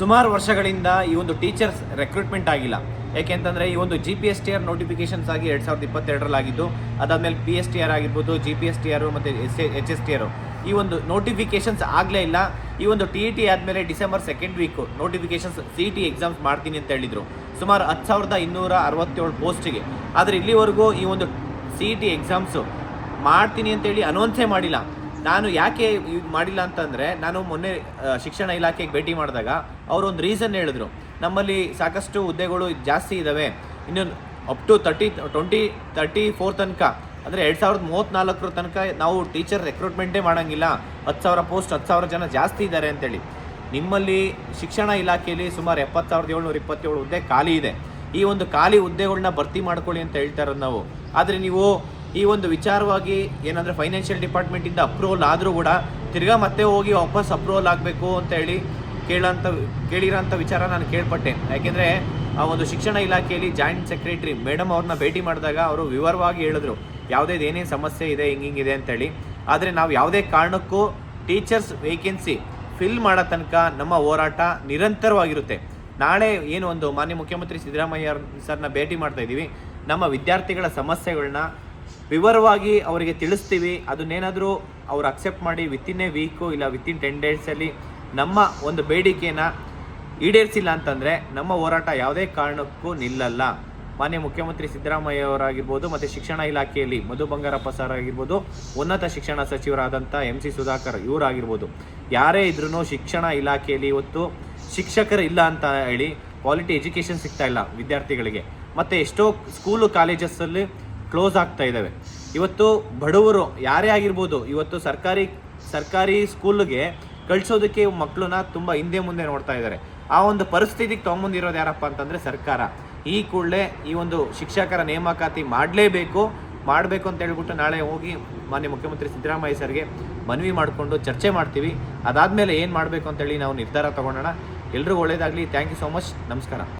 ಸುಮಾರು ವರ್ಷಗಳಿಂದ ಈ ಒಂದು ಟೀಚರ್ಸ್ ರೆಕ್ರೂಟ್ಮೆಂಟ್ ಆಗಿಲ್ಲ. ಯಾಕೆಂತಂದರೆ ಈ ಒಂದು GPSTR ನೋಟಿಫಿಕೇಶನ್ಸ್ ಆಗಿ 2022ರಲ್ಲಿ ಆಗಿದ್ದು, ಅದಾದಮೇಲೆ PSTR ಆಗಿರ್ಬೋದು, GPSTR ಮತ್ತು HSTR ಈ ಒಂದು ನೋಟಿಫಿಕೇಶನ್ಸ್ ಆಗಲೇ ಇಲ್ಲ. ಈ ಒಂದು TET ಆದಮೇಲೆ December 2nd week notifications CET exams ಮಾಡ್ತೀನಿ ಅಂತ ಹೇಳಿದರು, ಸುಮಾರು 10,267 ಪೋಸ್ಟಿಗೆ. ಆದರೆ ಇಲ್ಲಿವರೆಗೂ ಈ ಒಂದು CET ಎಕ್ಸಾಮ್ಸು ಮಾಡ್ತೀನಿ ಅಂತೇಳಿ ಅನೌನ್ಸೇ ಮಾಡಿಲ್ಲ. ನಾನು ಯಾಕೆ ಮಾಡಿಲ್ಲ ಅಂತಂದರೆ, ನಾನು ಮೊನ್ನೆ ಶಿಕ್ಷಣ ಇಲಾಖೆಗೆ ಭೇಟಿ ಮಾಡಿದಾಗ ಅವರೊಂದು ರೀಸನ್ ಹೇಳಿದ್ರು, ನಮ್ಮಲ್ಲಿ ಸಾಕಷ್ಟು ಹುದ್ದೆಗಳು ಜಾಸ್ತಿ ಇದ್ದಾವೆ, ಇನ್ನು ಅಪ್ ಟು 2034 ತನಕ ಅಂದರೆ 2034 ತನಕ ನಾವು ಟೀಚರ್ ರೆಕ್ರೂಟ್ಮೆಂಟೇ ಮಾಡೋಂಗಿಲ್ಲ, 10,000 ಪೋಸ್ಟ್ 10,000 ಜನ ಜಾಸ್ತಿ ಇದ್ದಾರೆ ಅಂತೇಳಿ. ನಿಮ್ಮಲ್ಲಿ ಶಿಕ್ಷಣ ಇಲಾಖೆಯಲ್ಲಿ ಸುಮಾರು 70,727 ಹುದ್ದೆ ಖಾಲಿ ಇದೆ. ಈ ಒಂದು ಖಾಲಿ ಹುದ್ದೆಗಳನ್ನ ಭರ್ತಿ ಮಾಡ್ಕೊಳ್ಳಿ ಅಂತ ಹೇಳ್ತಾ ಇರೋದು ನಾವು. ಆದರೆ ನೀವು ಈ ಒಂದು ವಿಚಾರವಾಗಿ ಏನಂದರೆ ಫೈನಾನ್ಷಿಯಲ್ ಡಿಪಾರ್ಟ್ಮೆಂಟಿಂದ ಅಪ್ರೂವಲ್ ಆದರೂ ಕೂಡ ತಿರ್ಗಾ ಮತ್ತೆ ಹೋಗಿ ವಾಪಸ್ ಅಪ್ರೂವಲ್ ಆಗಬೇಕು ಅಂತ ಹೇಳಿ ಕೇಳಿರೋಂಥ ವಿಚಾರ ನಾನು ಕೇಳ್ಪಟ್ಟೆ. ಯಾಕೆಂದರೆ ಆ ಒಂದು ಶಿಕ್ಷಣ ಇಲಾಖೆಯಲ್ಲಿ ಜಾಯಿಂಟ್ ಸೆಕ್ರೆಟರಿ ಮೇಡಮ್ ಅವ್ರನ್ನ ಭೇಟಿ ಮಾಡಿದಾಗ ಅವರು ವಿವರವಾಗಿ ಹೇಳಿದ್ರು ಏನೇನು ಸಮಸ್ಯೆ ಇದೆ, ಹಿಂಗಿದೆ ಅಂತೇಳಿ. ಆದರೆ ನಾವು ಯಾವುದೇ ಕಾರಣಕ್ಕೂ ಟೀಚರ್ಸ್ ವೇಕೆನ್ಸಿ ಫಿಲ್ ಮಾಡೋ ತನಕ ನಮ್ಮ ಹೋರಾಟ ನಿರಂತರವಾಗಿರುತ್ತೆ. ನಾಳೆ ಏನು ಒಂದು ಮಾನ್ಯ ಮುಖ್ಯಮಂತ್ರಿ ಸಿದ್ದರಾಮಯ್ಯ ಸರ್ನ ಭೇಟಿ ಮಾಡ್ತಾ ಇದ್ದೀವಿ, ನಮ್ಮ ವಿದ್ಯಾರ್ಥಿಗಳ ಸಮಸ್ಯೆಗಳನ್ನ ವಿವರವಾಗಿ ಅವರಿಗೆ ತಿಳಿಸ್ತೀವಿ. ಅದನ್ನೇನಾದರೂ ಅವ್ರು ಅಕ್ಸೆಪ್ಟ್ ಮಾಡಿ ವಿತಿನ್ ಎ ವೀಕು ಇಲ್ಲ ವಿತಿನ್ 10 ಡೇಸಲ್ಲಿ ನಮ್ಮ ಒಂದು ಬೇಡಿಕೆನ ಈಡೇರಿಸಿಲ್ಲ ಅಂತಂದರೆ ನಮ್ಮ ಹೋರಾಟ ಯಾವುದೇ ಕಾರಣಕ್ಕೂ ನಿಲ್ಲಲ್ಲ. ಮಾನ್ಯ ಮುಖ್ಯಮಂತ್ರಿ ಸಿದ್ದರಾಮಯ್ಯ ಅವರಾಗಿರ್ಬೋದು, ಮತ್ತು ಶಿಕ್ಷಣ ಇಲಾಖೆಯಲ್ಲಿ ಮಧು ಬಂಗಾರಪ್ಪ ಸರ್ ಆಗಿರ್ಬೋದು, ಉನ್ನತ ಶಿಕ್ಷಣ ಸಚಿವರಾದಂಥ MC ಸುಧಾಕರ್ ಇವರಾಗಿರ್ಬೋದು, ಯಾರೇ ಇದ್ರೂ ಶಿಕ್ಷಣ ಇಲಾಖೆಯಲ್ಲಿ ಇವತ್ತು ಶಿಕ್ಷಕರು ಇಲ್ಲ ಅಂತ ಹೇಳಿ ಕ್ವಾಲಿಟಿ ಎಜುಕೇಷನ್ ಸಿಗ್ತಾ ಇಲ್ಲ ವಿದ್ಯಾರ್ಥಿಗಳಿಗೆ. ಮತ್ತು ಎಷ್ಟೋ ಸ್ಕೂಲು ಕಾಲೇಜಸ್ಸಲ್ಲಿ ಕ್ಲೋಸ್ ಆಗ್ತಾ ಇದ್ದಾವೆ. ಇವತ್ತು ಬಡವರು ಯಾರೇ ಆಗಿರ್ಬೋದು, ಇವತ್ತು ಸರ್ಕಾರಿ ಸ್ಕೂಲ್ಗೆ ಕಳಿಸೋದಕ್ಕೆ ಮಕ್ಕಳನ್ನ ತುಂಬ ಹಿಂದೆ ಮುಂದೆ ನೋಡ್ತಾ ಇದ್ದಾರೆ. ಆ ಒಂದು ಪರಿಸ್ಥಿತಿಗೆ ತೊಗೊಂಬಂದಿರೋದು ಯಾರಪ್ಪ ಅಂತಂದರೆ ಸರ್ಕಾರ. ಈ ಕೂಡಲೇ ಈ ಒಂದು ಶಿಕ್ಷಕರ ನೇಮಕಾತಿ ಮಾಡಬೇಕು ಅಂತ ಹೇಳ್ಬಿಟ್ಟು ನಾಳೆ ಹೋಗಿ ಮಾನ್ಯ ಮುಖ್ಯಮಂತ್ರಿ ಸಿದ್ದರಾಮಯ್ಯ ಸರ್ಗೆ ಮನವಿ ಮಾಡಿಕೊಂಡು ಚರ್ಚೆ ಮಾಡ್ತೀವಿ. ಅದಾದಮೇಲೆ ಏನು ಮಾಡಬೇಕು ಅಂತೇಳಿ ನಾವು ನಿರ್ಧಾರ ತೊಗೊಳ್ಳೋಣ. ಎಲ್ರಿಗೂ ಒಳ್ಳೆಯದಾಗಲಿ. Thank you so much. ನಮಸ್ಕಾರ.